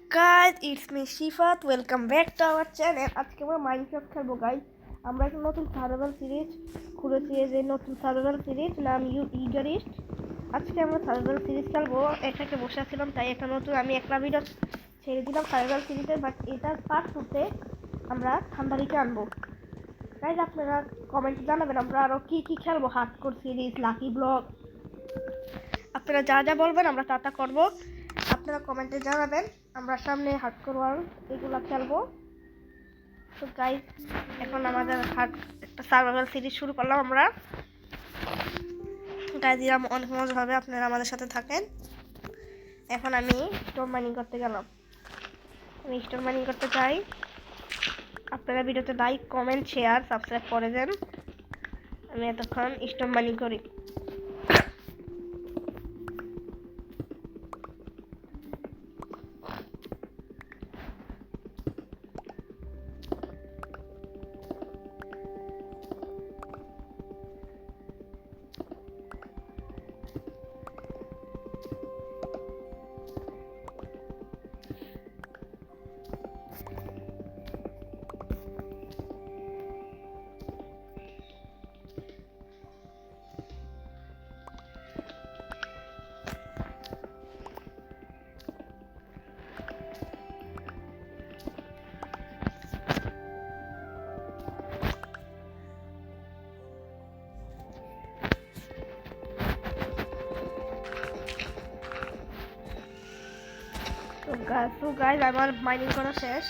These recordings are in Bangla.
guys, it's me Shifat. Welcome back to our channel. আজকে আমরা মাইনক্রাফট খেলবো গাইস। আমরা একটা নতুন সার্ভাইভাল সিরিজ খুলেছি, যে নতুন সার্ভাইভাল সিরিজ নাম ইগারিস্ট। আজকে আমরা সার্ভাইভাল সিরিজ খেলবো। এটাকে বসে ছিলাম তাই একটা নতুন আমি একটা ভিডিও ছেড়ে দিলাম সার্ভাইভাল সিরিজের, বাট এটার পার্ট 2তে আমরা থান্ডারিকে আনবো। গাইস আপনারা কমেন্টে জানাবেন আমরা আরো কি কি খেলবো, হার্ডকোর সিরিজ, লাকি ব্লক, আপনারা যা যা বলবেন আমরা তা করবো। আপনারা কমেন্টে জানাবেন, আমরা সামনে হার্ডকোর ওয়ার্ল্ড এগুলো খেলবো। তো গাইস এখন আমাদের একটা সার্ভাইভাল সিরিজ শুরু করলাম আমরা। গাইস এরা অনেক মজা হবে, আপনারা আমাদের সাথে থাকেন। এখন আমি স্টোন মাইনিং করতে গেলাম, আমি স্টোন মাইনিং করতে চাই। আপনারা ভিডিওতে লাইক, কমেন্ট, শেয়ার, সাবস্ক্রাইব করে দেন। আমি এতক্ষণ স্টোন মাইনিং করি। তো গাইজ আমার মাইনিং করা শেষ,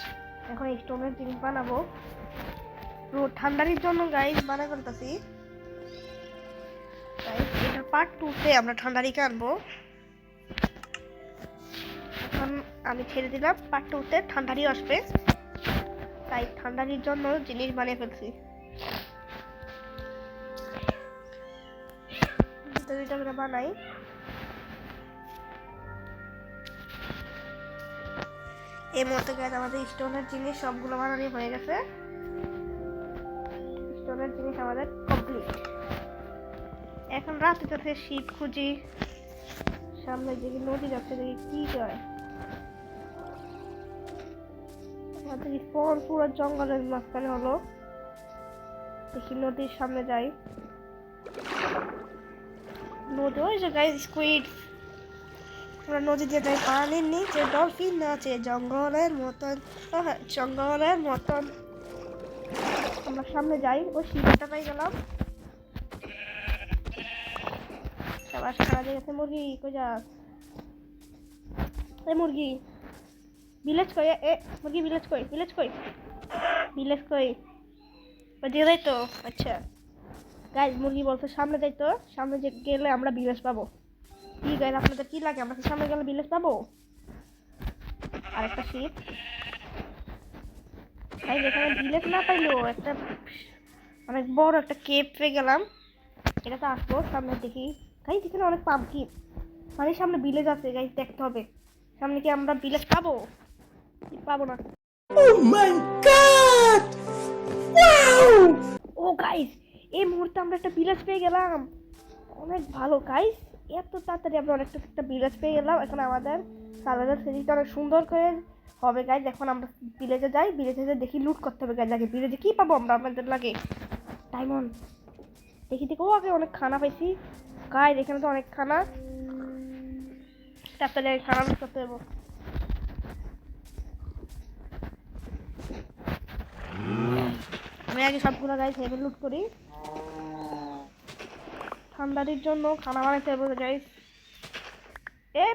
এখন স্টোনের জিনিস বানাবো। ঠান্ডার জন্য গাইজ বানা করতেছি। এটার পার্ট 2তে আমরা ঠান্ডারিকে আনবো। এখন আমি ছেড়ে দিলাম, পার্ট 2তে ঠান্ডারি আসবে, তাই ঠান্ডারির জন্য জিনিস বানিয়ে ফেলছি। দুইটা বানাই। এই মুহূর্তে গাইজ আমাদের স্টোনের জিনিস সবগুলো বানানো হয়ে গেছে। স্টোনের জিনিস আমাদের কমপ্লিট। এখন রাতে যাচ্ছে শিপ খুঁজি, সামনে যে নদী যাচ্ছে দেখি কি হয়। আমাদের স্পন পুরো জঙ্গলের মাঝখানে হলো, দেখি নদীর সামনে যাই। নদী ওই যে গাইজ স্কুইড, আমরা নদী দিয়ে যাই, পানির নিচে ডলফিন নাচে জঙ্গলের মতন, জঙ্গলের মতন। আমরা সামনে যাই, ওই শিপটা পাই গেলাম। সবার সারা দিয়ে গেছে। মুরগি কই যাস? এই মুরগি ভিলেজ কই? এ মুরগি ভিলেজ কই? ভিলেজ কই? ভিলেজ কই? ওদিকে যাই তো। আচ্ছা গাইজ মুরগি বলছে সামনে যাই তো, সামনে যে গেলে আমরা ভিলেজ পাবো। কি গাইজ আপনাদের কি লাগে, আমরা সামনে গেলে ভিলেজ পাবো? আরেকটা শিপ। গাইজ এখানে ভিলেজ না পাইলো একটা অনেক বড় একটা কেপ পেয়ে গেলাম। এটাতে আসবো, সামনে দেখি। গাইজ এখানে অনেক পাম্পকিন, মানে সামনে ভিলেজ আছে। গাইজ দেখতে হবে সামনে কি আমরা ভিলেজ পাবো, পাবো না। Oh my god! Wow! Oh guys এই মুহূর্তে আমরা একটা ভিলেজ পেয়ে গেলাম, অনেক ভালো গাইজ। এত তাড়াতাড়ি আমরা একটা ভিলেজ পেয়ে গেলাম। এখন আমাদের সার্ভাইভাল সিরিজটা অনেক সুন্দর করে হবে গাইজ। এখন আমরা ভিলেজে যাই, ভিলেজে দেখি লুট করতে হবে গাইজ। আগে ভিলেজে কি পাবো আমরা, আমাদের লাগে ডায়মন্ড। দেখি ও আগে অনেক খানা পাইছি গাইজ, এখানে তো অনেক খানা, তাড়াতাড়ি খানা লুট করতে হবে। আমি আগে সবগুলো গাইজ হেভে লুট করি, ঠান্ডার জন্য খানা বানাইতে হবে গাইজ। এ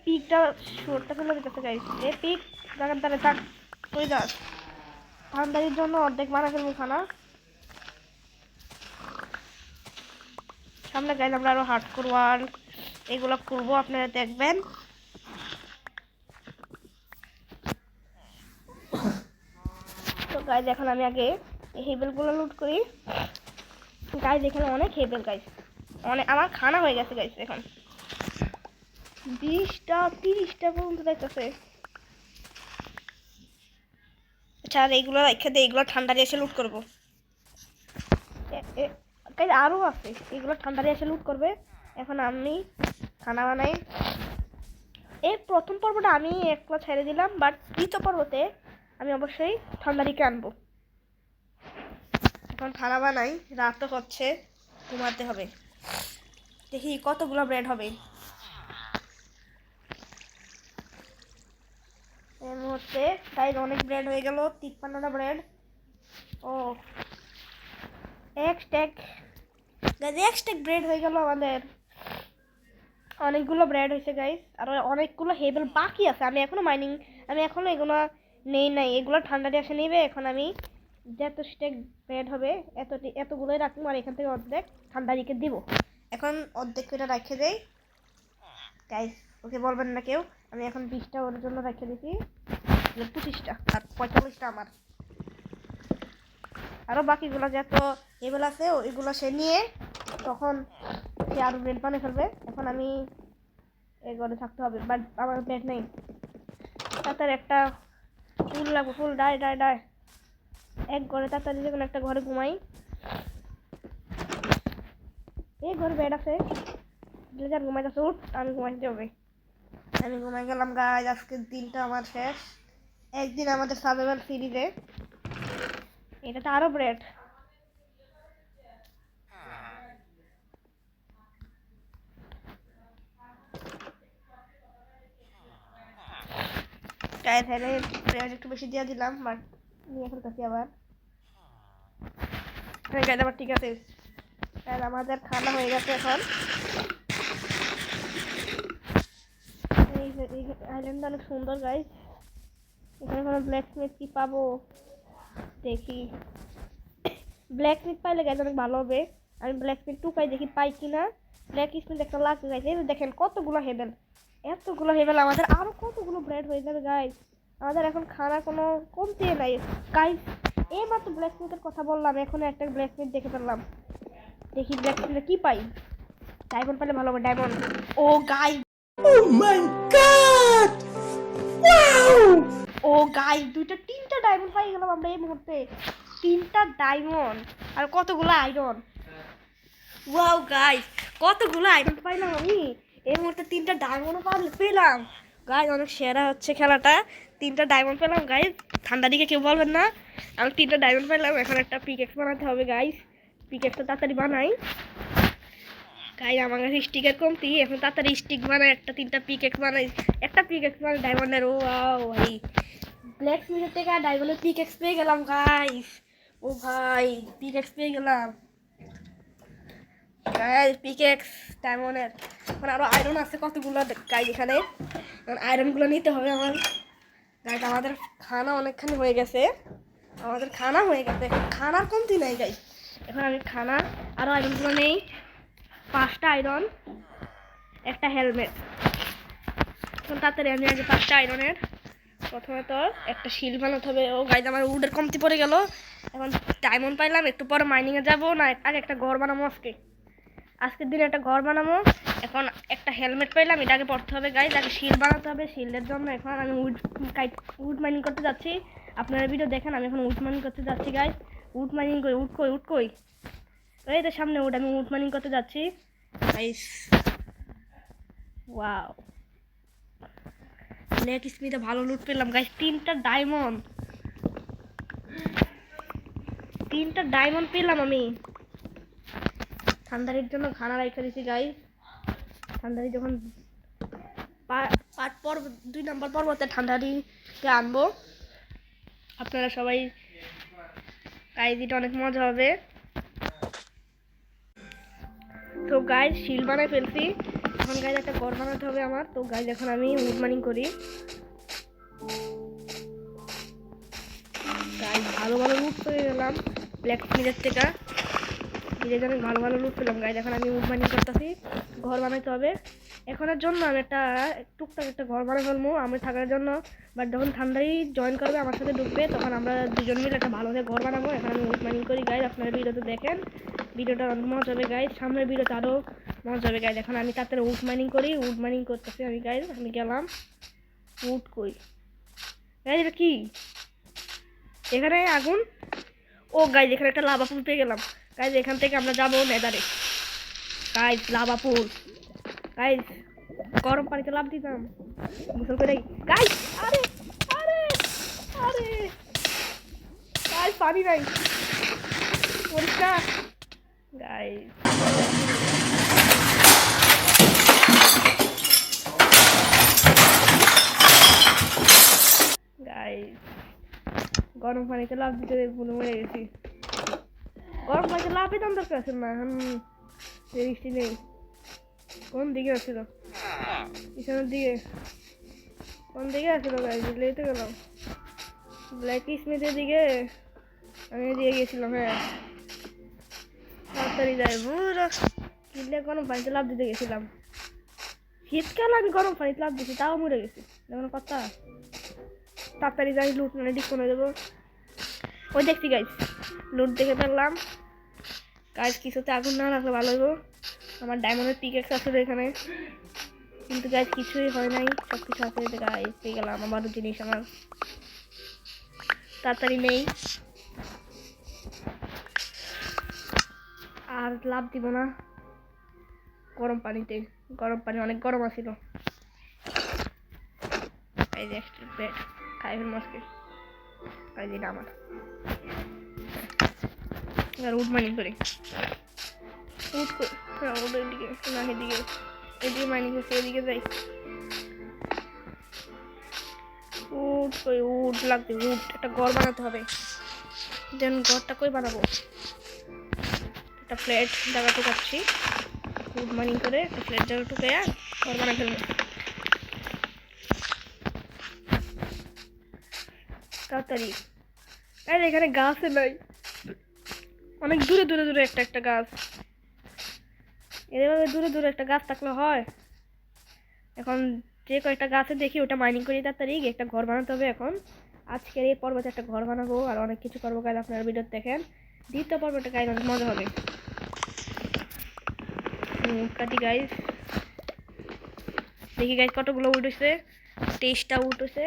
পিকটা শোরটা ফেলে দিতেছে গাইজ। এ পিক জায়গার দ্বারা থাক, তুই যাস। ঠান্ডার জন্য অর্ধেক বানা ফেলবো খানা। সামনে গাইজ আমরা আরো হার্ডকোর ওয়ার্ল্ড এগুলো করবো, আপনারা দেখবেন। তো গাইজ এখন আমি আগে হেবেলগুলো লুট করি। গাইজ এখানে অনেক হেবেল গাইজ, অনেক আমার খানা হয়ে গেছে গাইজ। এখন 20টা 30টা পর্যন্ত দেখতেছে। আচ্ছা আর এইগুলো রেখে দিয়ে এগুলো ঠান্ডারে এসে লুট করবো। গাইজ আরও আছে, এগুলো ঠান্ডারে এসে লুট করবে। এখন আমি খানা বানাই। এই প্রথম পর্বটা আমি একলা ছেড়ে দিলাম, বাট দ্বিতীয় পর্বতে আমি অবশ্যই ঠান্ডারিকে আনবো। এখন খানা বানাই, রাতও হচ্ছে, ঘুমাতে হবে। দেখি কতগুলো ব্রেড হবে। এই মুহূর্তে তাই অনেক ব্রেড হয়ে গেল, 53টা ব্রেড। ও এক স্ট্যাক ব্রেড হয়ে গেল আমাদের। অনেকগুলো ব্রেড হয়েছে গাইস, আর অনেকগুলো হেবেল বাকি আছে। আমি এখনো এগুলো নেই নাই, এগুলো ঠান্ডা দিয়ে এসে নিবে। এখন আমি যত স্টেক ব্রেড হবে এতগুলোই রাখবো, আর এখান থেকে অর্ধেক ঠান্ডারিকে দিব। এখন অর্ধেক করে রেখে দেই গাইস, ওকে বলবেন না কেউ। আমি এখন 20টা ওর জন্য রেখে দিছি, 25টা, আর 45টা আমার। আরও বাকিগুলো যত হেবেল আছে ওইগুলো সে নিয়ে তখন সে আরও ব্রেড বানিয়ে ফেলবে। এখন আমি এই ঘরে থাকতে হবে, বাট আমার ব্রেড নেই। তাড়াতাড়ি একটা ফুল লাগবে, ফুল ডায় এক ঘরে তাড়াতাড়ি যে কোনো একটা ঘরে ঘুমাই। এই ঘরে বেড আছে, ব্লেজার ঘুমাইতেছে, উঠ আমি ঘুমাইতে হবে। আমি ঘুমাই গেলাম গাইজ। আজকের দিনটা আমার শেষ, একদিন আমাদের সার্ভাইভাল সিরিজে। এটাতে আরো ব্রেড। ব্রেড একটু বেশি দিয়ে দিলাম, বাট নিয়ে ফেলতেছি আবার। আবার ঠিক আছে, আমাদের খানা হয়ে গেছে। এখন এই আইল্যান্ডটা অনেক সুন্দর গাইজ। এখানে কোনো ব্ল্যাক স্মিথ কি পাবো দেখি। ব্ল্যাক স্মিথ পাইলে গাইজ অনেক ভালো হবে। আমি ব্ল্যাক স্মিথ টুকাই দেখি পাই কিনা। ব্ল্যাক স্মিথ একটা লাগবে গাইজ। এই দেখেন কতগুলো হেবেল, এতগুলো হেবেল। আমাদের আরো কতগুলো ব্রেড হয়ে যাবে গাইজ। আমাদের এখন খানা কোনো কমতি নাই গাইজ। এইমাত্র ব্ল্যাক স্মিথের কথা বললাম, এখন একটা ব্ল্যাক স্মিথ দেখে ফেললাম। দেখি ব্ল্যাক স্মিথে কি পাই। ডায়মন্ড পেলে ভালো হবে, diamond. Oh guys, Oh my god! Wow! Oh guys, 3টা ডায়মন্ড পাই গেলাম আমরা এই মুহূর্তে। 3টা ডায়মন্ড আর কতগুলো আয়রন। ওয়াও গাইজ, কতগুলো আয়রন পাইলাম আমি এই মুহূর্তে। 3টা ডায়মন্ড পেলাম গাইজ, অনেক সেরা হচ্ছে খেলাটা। 3টা ডায়মন্ড পেলাম গাইজ, ঠান্ডা দিকে কেউ বলবেন না। আমি 3টা ডায়মন্ড পেলাম। এখন একটা পিকেক্স বানাতে হবে গাইজ। পিকেক্সটা তাড়াতাড়ি বানাই গাইজ, আমার কাছে স্টিকের কমতি। এখন তাড়াতাড়ি স্টিক বানাই, 3টা পিকেক্স বানাই। একটা পিকেক্স বানাই ডায়মন্ডের। ও ওয়াও ভাই, ব্ল্যাক স্মিথের থেকে ডায়মন্ডের পিকেক্স পেয়ে গেলাম গাইজ। ও ভাই, পিকেক্স পেয়ে গেলাম গাইজ, পিকেক্স ডায়মন্ডের। এখন আরো আয়রন আছে কতগুলো গাইজ এখানে। আয়রনগুলো নিতে হবে আমার গাইজ। আমাদের খানা অনেকখানি হয়ে গেছে, খানার কমতি নাই গাইজ। এখন আমি খানা আরো আয়রনগুলো নেই। 5টা আয়রন, একটা হেলমেট। এখন তাড়াতাড়ি আমি আগে 5টা আয়রনের প্রথমে তো একটা শিল বানাতে হবে। ও গাইজ, আমার উডের কমতি পড়ে গেল। এখন ডায়মন্ড পাইলাম, একটু পরে মাইনিংয়ে যাবো না, আগে একটা ঘর বানাবো। আজকের দিনে একটা ঘর বানাবো। এখন একটা হেলমেট পাইলাম, এটা আগে পড়তে হবে গাইজ। আগে শিল বানাতে হবে, শিল্ডের জন্য এখন আমি উড মাইনিং করতে যাচ্ছি। আপনারা ভিডিও দেখেন, আমি এখন উড মাইনিং করতে যাচ্ছি গাইজ। উড মাইনিং কই, উড কই এই তো সামনে উড। আমি উড মাইনিং করতে যাচ্ছি গাইজ। ওয়াও, ব্ল্যাক স্মিথে ভালো লুট পেলাম গাইজ। 3টা ডায়মন্ড পেলাম আমি। ঠান্ডারির জন্য খানা রেখে দিছি গাইজ। ঠান্ডারি যখন 2 নম্বর পর্বতে ঠান্ডারিকে আনবো, আপনারা সবাই গাইজ, এটা অনেক মজা হবে। তো গাইজ, শিল বানায় ফেলছি। এখন গাইজ একটা ঘর বানাতে হবে আমার। তো গাইজ, এখন আমি উড মাইনিং করি গাইজ। ভালো লুট পেয়ে গেলাম ব্ল্যাক স্মিথের থেকে। অনেক ভালো লুট পেলাম গাইজ। এখন আমি উড মাইনিং করতেছি, ঘর বানাইতে হবে। এখনের জন্য আমি টুকটাক একটা ঘর বানাই ফেলবো আমি থাকার জন্য। বাট যখন ঠান্ডাই জয়েন করবে, আমার সাথে ঢুকবে, তখন আমরা দুজন মিলে একটা ভালো ঘর বানাবো। এখন আমি উড মাইনিং করি গাইজ। আপনারা ভিডিওতে দেখেন, ভিডিওটা অনেক মজা হবে গাইজ। সামনের ভিডিওতে আরও মজা হবে গাইজ। এখন আমি তাড়াতাড়ি উড মাইনিং করি, উড মাইনিং করতেছি আমি গাইজ। আমি গেলাম, উড কই গাইজ, এটা কি? এখানে আগুন। ও গাইজ, এখানে একটা লাভা পুল পেয়ে গেলাম গাইজ। এখান থেকে আমরা যাবো নেদারে গাইজ। লাভা পুল গাইজ, গরম পানিতে লাভ দিতাম। গোসল করে গাইস। আরে আরে আরে গাইস, পানি নাই, পরিষ্কার গাইস। গাইস গরম পানিতে লাভ দিতে মনে মরে গেছি। গরম পানিতে লাভই দাম দরকার আছে না, এখন বৃষ্টি নেই। কোন দিকে আসছিল? পিছনের দিকে। কোন দিকে আসছিল গাইস? বুঝলেই তো গেলাম ব্ল্যাক স্মিথের দিকে। আমি দিয়ে গেছিলাম। হ্যাঁ, তাড়াতাড়ি যাই। পুরো কিনলে গরম পানিতে লাভ দিতে গেছিলাম। শীতকাল আমি গরম পানিতে লাভ দিচ্ছি, তাও মরে গেছি। যেমন কথা, তাড়াতাড়ি যাই, লুট মানে ডিক করে দেবো। ওই দেখছি গাইস, লুট দেখে ফেললাম গাইস। কিছুতে আগুন না রাখলে ভালো হইব। আমার ডায়মন্ডের পিকেক্স আছে এখানে, কিন্তু গাইস কিছুই হয় নাই। সব কিছু আছে গাইস, পেয়ে গেলাম আমারও জিনিস। আমার তাড়াতাড়ি নেই, আর লাভ দিব না গরম পানিতে। গরম পানি অনেক গরম আছিল। এই যে বেড খাই ফেল মাছকে। এই যে আমার উড মাইনিং করি। ওদের দিকে না, এদিকে এদিকে মাইনিং করছে, এদিকে যাই। উড কই? উড লাগবে, উড। একটা ঘর বানাতে হবে। দেন ঘরটা কই বানাবো? একটা ফ্ল্যাট জায়গা টুকাচ্ছি, উড মাইনিং করে একটা ফ্ল্যাট জায়গা টুকে ঘর বানাতে ফেলবো তাড়াতাড়ি। আর এখানে গাছে নাই, অনেক দূরে দূরে দূরে একটা একটা গাছ। এভাবে দূরে দূরে একটা গাছ থাকলে হয়। এখন যে কয়েকটা গাছে দেখি ওটা মাইনিং করি তাড়াতাড়ি। একটা ঘর বানাতে হবে এখন। আজকের এই পর্বতে একটা ঘর বানাবো, আর অনেক কিছু করবো গাইজ। আপনারা ভিডিও দেখেন, দ্বিতীয় পর্বটা গাইজ অনেক মজা হবে। কাটি গাইজ, দেখি গাইজ কতগুলো উঠেছে। 23টা উঠেছে।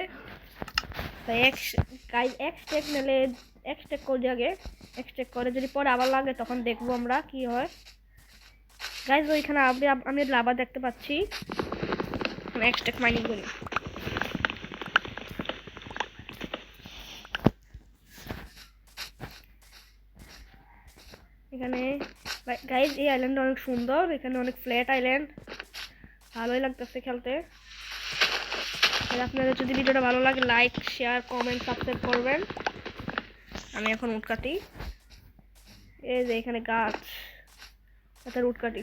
গাইজ এক স্টেক নিলে, এক স্টেক করে আগে, এক স্টেক করে যদি পরে আবার লাগে তখন দেখবো আমরা কি হয়। গাইজ ওইখানে আমি লাভা দেখতে পাচ্ছি। এক স্টেক মাইনিং করি। এখানে গাইজ এই আইল্যান্ডটা অনেক সুন্দর। এখানে অনেক ফ্ল্যাট আইল্যান্ড, ভালোই লাগতেছে খেলতে। আপনাদের যদি ভিডিওটা ভালো লাগে লাইক, শেয়ার, কমেন্ট, সাবস্ক্রাইব করবেন। আমি এখন উট কাটি। এই যে এখানে গাছ, এটা উট কাটি।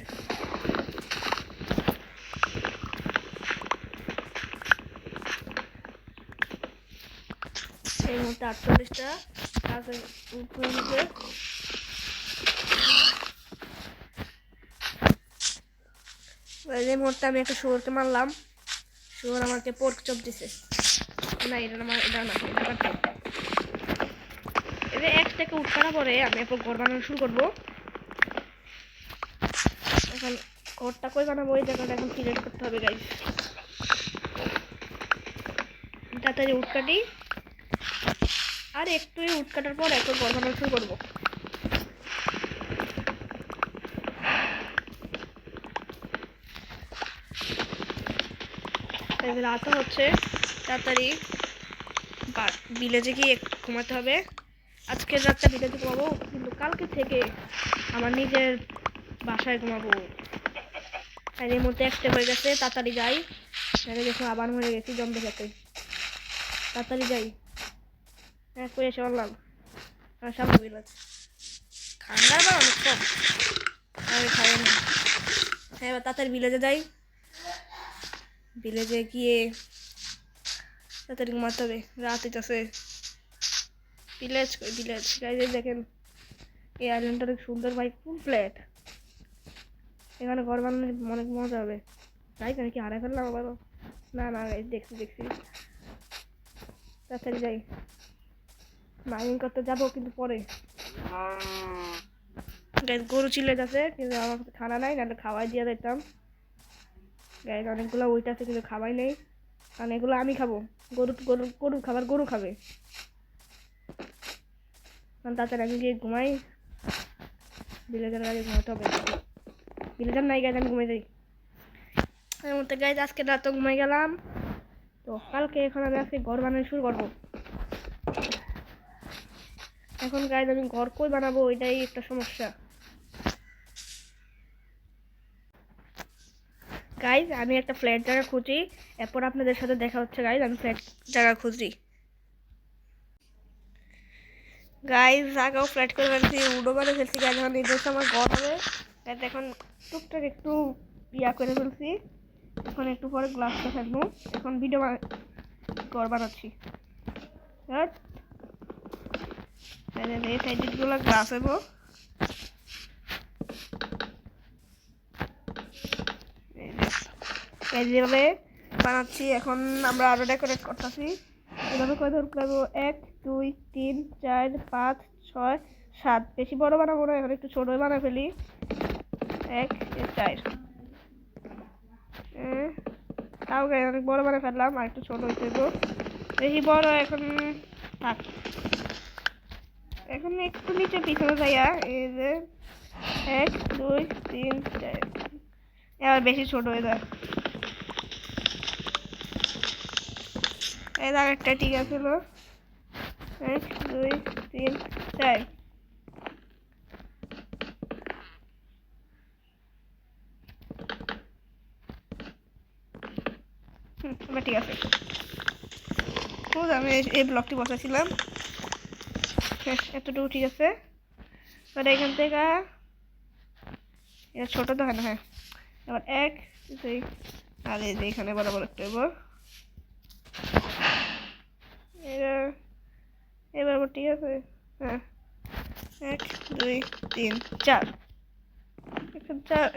এই মুহূর্তে 48টা গাছের উট হয়ে গেছে। এই মুহূর্তে আমি একটা শুয়োরকে মারলাম। শুয়োর আমাকে পোর্ক চপ দিছে। না, এটা আমার, এটা না, এটা এবার একটাকে উঠ করা পরে আমি এরপর ঘর বানানো শুরু করবো। এখন ঘরটা কই বানাবো এই জায়গাটা এখন সিলেক্ট করতে হবে গাইস। তাড়াতাড়ি উঠ কাটি, আর একটু উঠ কাটার পর এখন ঘর বানানো শুরু করবো। রাতও হচ্ছে, তাড়াতাড়ি ভিলেজে গিয়ে ঘুমাতে হবে। আজকের রাতটা ভিলেজে ঘুমাবো, কিন্তু কালকে থেকে আমার নিজের বাসায় ঘুমাবো। আর এই মুহূর্তে একটা হয়ে গেছে, তাড়াতাড়ি যাই। দেখো আবার মরে গেছি জম্বি খেতে। তাড়াতাড়ি যাই। হ্যাঁ, করে এসে বললাম সামনে ভিলেজ ঠান্ডা বা অনেক কম খাই না। হ্যাঁ, এবার তাড়াতাড়ি ভিলেজে যাই। ভিলেজে গিয়ে তাড়াতাড়ি ঘুমাতে হবে, রাত হইতেছে। ভিলেজ কই? ভিলেজ গাইজ দেখেন, এই আইল্যান্ডটা অনেক সুন্দর ভাই, ফুল ফ্ল্যাট। এখানে ঘর বানালে অনেক মজা হবে। গাইজ আমি কি হারাই ফেললাম আবারও? না না গাইজ, দেখছি। তাড়াতাড়ি যাই, মাইনিং করতে যাবো কিন্তু পরে। গাইজ গরু চিল্লে যাচ্ছে, কিন্তু আমার কাছে খানা নাই, নাহলে খাওয়াই দিয়ে দিতাম। গাইজ অনেকগুলো ওইটা আছে কিন্তু খাওয়াই নেই, কারণ এগুলো আমি খাবো। গরু খাবার গরু খাবে। তাড়াতাড়ি আমি গিয়ে ঘুমাই, ভিলেজার আগে ঘুমাতে হবে। ভিলেজার নাই গাইজ, আমি ঘুমাই যাই। এর মধ্যে গাইজ আজকে রাত ঘুমাই গেলাম। তো কালকে এখন আমি আজকে ঘর বানানো শুরু করবো। এখন গাইজ আমি ঘর কই বানাবো এটাই একটা সমস্যা। গাইজ আমি একটা ফ্ল্যাট জায়গা খুঁজি, এরপর আপনাদের সাথে দেখা হচ্ছে। গাইজ আমি ফ্ল্যাট জায়গা খুঁজি। গাইজ আগেও ফ্ল্যাট করে ফেলছি, উডো বানিয়ে ফেলছি। গাইজ এখন নিজস্ব আমার ঘর হবে। গাইজ এখন টুকটাক একটু ইয়া করে ফেলছি, এখন একটু পরে গ্লাসটা ফেলবো। এখন ঘর বানাচ্ছি। এই সাইডগুলো গ্লাস হইব। যেভাবে বানাচ্ছি এখন আমরা আরো ডেকোরেট করতেছি। এভাবে কত করবো? 1 2 3 4 5 6 7। বেশি বড় বানাবো না, এখন একটু ছোট বানা ফেলি। 1 4 তাও অনেক বড় বানা ফেললাম, আর একটু ছোট হইতে দেবো। বেশি বড় এখন থাক। এখন একটু নিচে পিছনে যাইয়া এই যে 1 2 3 4 এবার বেশি ছোট হয়ে যায়। এই জায়গাটা ঠিক আছে। 1 2 3 4। এবার ঠিক আছে। আমি এই ব্লকটি বসাইছিলাম, এতটুকু ঠিক আছে। এবার এখান থেকে এটা ছোট তো হয় না। হ্যাঁ, এবার 1 2 আর এই যে এখানে বরাবর একটা এবার ঠিক আছে। হ্যাঁ, 1 2 3 4।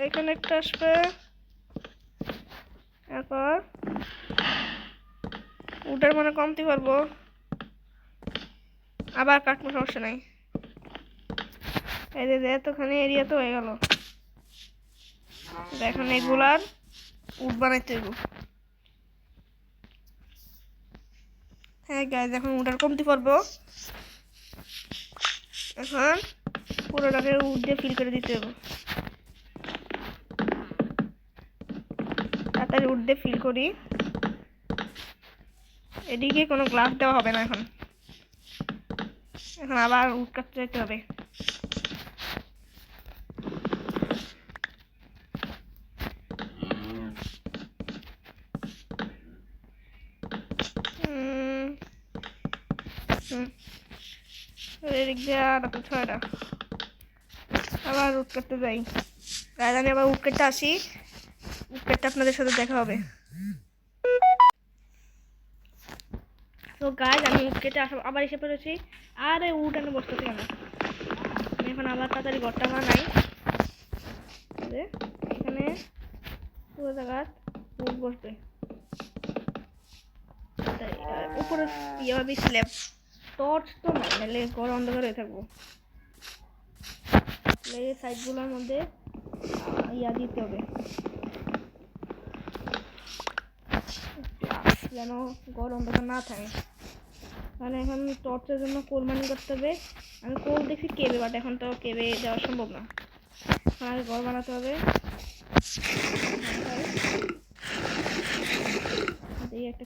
এখানে একটা আসবে। এরপর উটার মানে কমতে পারবো, আবার কাটবো, সমস্যা নাই। এই যে এতখানি এরিয়া তো হয়ে গেল। এখন এগুলার উট বানাইতে হইব। হ্যাঁ গাইজ, এখন উটার কমতে পারবো। এখন পুরোটাকে উট দিয়ে ফিল করে দিতে হবে। তাড়াতাড়ি উট দিয়ে ফিল করি। এদিকে কোনো গ্লাস দেওয়া হবে না। এখন আবার উট কাটতে যেতে হবে। আবার উট কাটতে যাই। আমি আবার উট কাটতে আসি। উট কাটতে আপনাদের সাথে দেখা হবে। তো গাইজ আমি উট কেটে আবার এসে পড়েছি। আর এই উট এনে বসতেছি কেন? আমি এখন আবার তাড়াতাড়ি ঘরটা বানাই। এখানে পুরো জায়গা উট বসবে। উপরে ইয়ে হবে স্ল্যাব। টর্চ তো নাই, নাহলে ঘর অন্ধকার হয়ে থাকবো। এই সাইডগুলোর মধ্যে ইয়া দিতে হবে, যেন ঘর অন্ধকার না থাকে। মানে এখন টর্চের জন্য কোল মাইনিং করতে হবে। আমি কোল দেখছি কেবে, বাট এখন তো কেবে যাওয়া সম্ভব না। আগে ঘর বানাতে হবে। একটা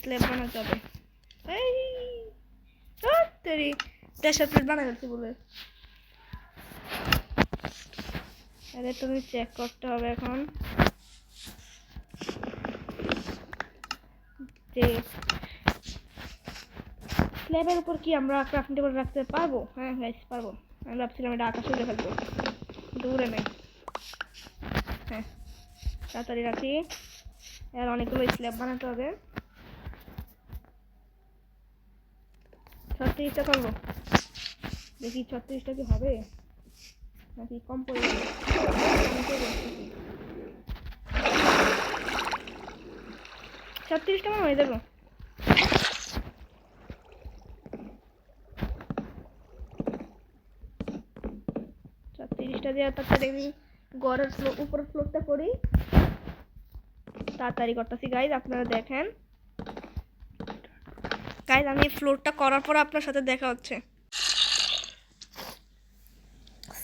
স্ল্যাব বানাতে হবে। এই প্রেসার প্লেট বানাতে যাচ্ছি বলে তুমি চেক করতে হবে এখন যে স্ল্যাবের উপর কি আমরা ক্রাফটিং টেবিল রাখতে পারবো। হ্যাঁ গাইস পারবো। আমি ভাবছিলাম এটা আকাশে উড়ে ফেলবো, দূরে নেই। হ্যাঁ, তাড়াতাড়ি রাখি। আর অনেকগুলো স্ল্যাব বানাতে হবে। 36টা করবো, দেখি 36টা কি হবে নাকি কম পড়ে যাবে। 36টা হয়ে যাবে। দিয়ে তাড়াতাড়ি আমি ঘরের উপরের ফ্লোরটা করি। তাড়াতাড়ি করতেছি গাইজ, আপনারা দেখেন। গাইজ আমি ফ্লোরটা করার পর আপনার সাথে দেখা হচ্ছে।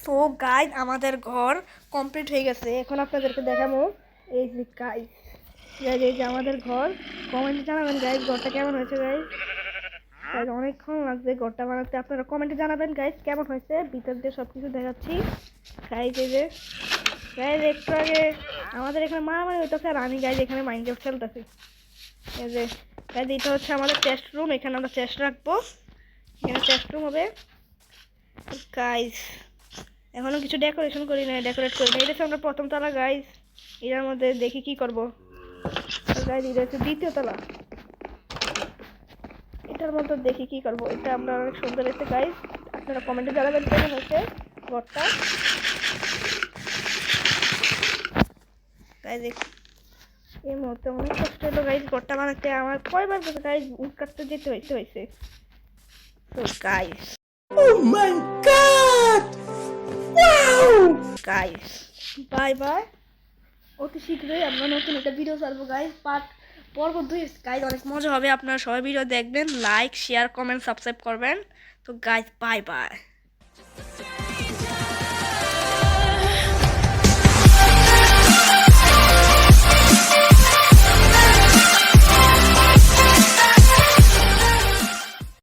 সো গাইজ আমাদের ঘর কমপ্লিট হয়ে গেছে। এখন আপনাদেরকে দেখাবো এই যে গাইজ গাইজ এই যে আমাদের ঘর। কমেন্টে জানাবেন গাইজ ঘরটা কেমন হয়েছে গাইজ। গাইজ অনেকক্ষণ লাগবে ঘরটা বানাতে, আপনারা কমেন্টে জানাবেন গাইজ কেমন হয়েছে। ভিতর দিয়ে সব কিছু দেখাচ্ছি গাইজ। এই যে গাইজ একটু আগে আমাদের এখানে মারামারি হইতেছে আর আমি গাইজ এখানে মাইনক্রাফট খেলতেছি। এই যে গাইজ এটা হচ্ছে আমাদের টেস্ট রুম, এখানে আমরা টেস্ট রাখবো, এখানে টেস্ট রুম হবে গাইজ। এখনো কিছু ডেকোরেশন করি না, ডেকোরেট করি না। এটা হচ্ছে আমরা প্রথম তলা গাইজ, এটার মধ্যে দেখি কি করবো গাইজ। এটা হচ্ছে দ্বিতীয় তলা, এটার মধ্যে দেখি কি করবো। এটা আমরা অনেক সুন্দর হয়েছে গাইজ, আপনারা কমেন্টে জানাবেন কেমন হয়েছে ঘরটা গাইজ। এই মুহূর্তে অনেক কষ্ট হলো গাইজ ঘরটা বানাতে, আমার কয়বার গাইজ উঠ কাটতে যেতে হয়েছে। তো guys Oh my god! Wow! Guys bye bye, অতি শীঘ্রই আমরা নতুন একটা ভিডিও ছাড়বো গাইজ, পর্ব 2 গাইজ। অনেক মজা হবে, আপনারা সবাই ভিডিও দেখবেন, লাইক শেয়ার কমেন্ট সাবস্ক্রাইব করবেন। তো গাইজ বাই বাই।